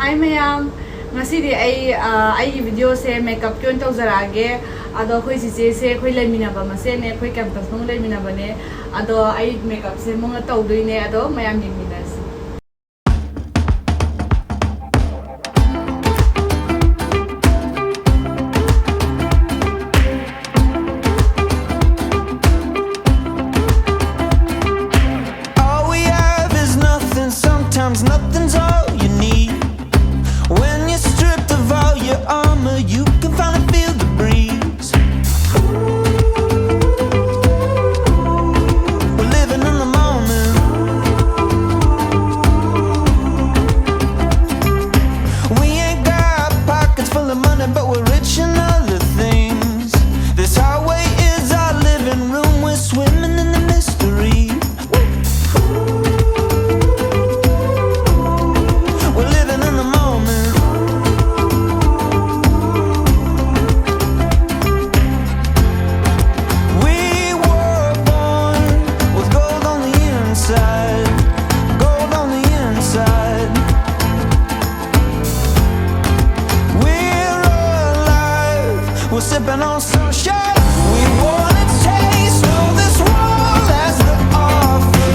Hi mayam, ngasidi ay video se makeup kyon tau zarage ado khoi si se khoi lai mina ba mase ne khoi campus nong lai mina ba ne ado ay makeup se mong tau doi ne ado mayam yeng mina se Nothing's all you need. When you're stripped of all your armor, you can finally feel the breeze. We're living in the moment. We ain't got pockets full of money, but we're rich in other things. This highway is our living room. We're swimming in the mystery. Sipping on sunshine, we wanna taste all this world as the offer.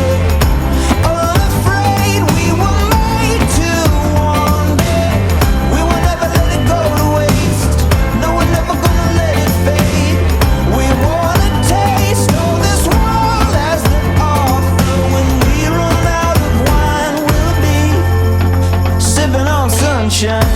Unafraid, we were made to wander. We will never let it go to waste. No, we're never gonna let it fade. We wanna taste all this world as the offer. When we run out of wine, we'll be sipping on sunshine.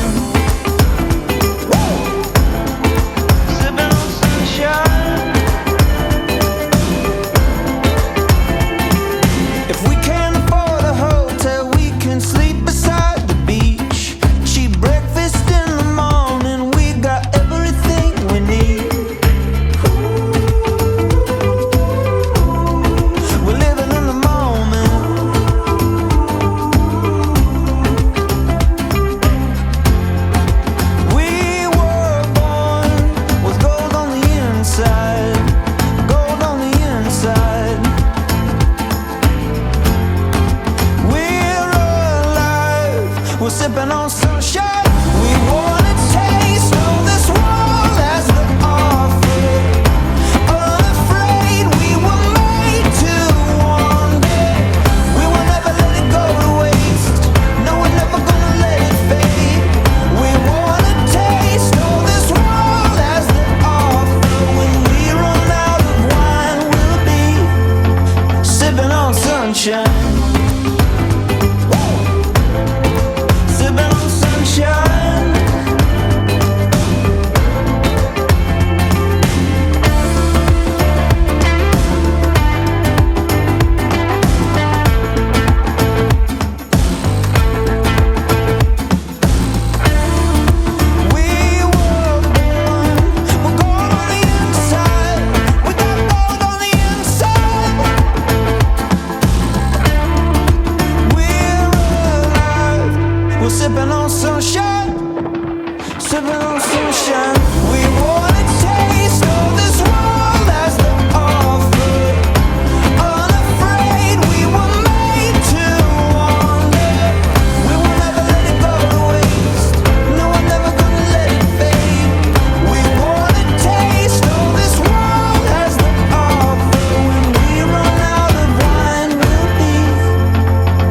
We're sipping on sunshine. We wanna taste all this world as the offer. Unafraid, we were made to wander. We will never let it go to waste. No, we're never gonna let it fade. We wanna taste all this world as the offer. When we run out of wine, we'll be sipping on sunshine. Sipping on sunshine, sipping on sunshine. We wanna taste all this world as the offer. Unafraid, we were made to wander. We will never let it go to waste. No, we're never gonna let it fade. We wanna taste all this world as the offer. When we run out of wine, we'll be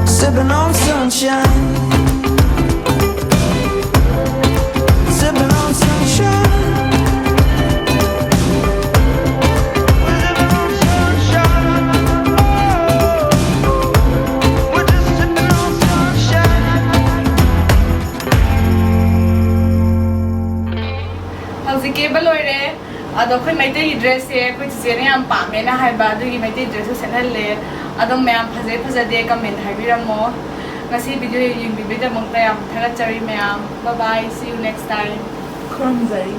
sipping on sunshine. ado khoi maite dress se khoi che ne am pa me na hai ba du gi maite dress se senal le ado mayam phaje de comment haibiramo ngasi video ying bi da mong ta yam thaga chari mayam bye bye see you next time khomzai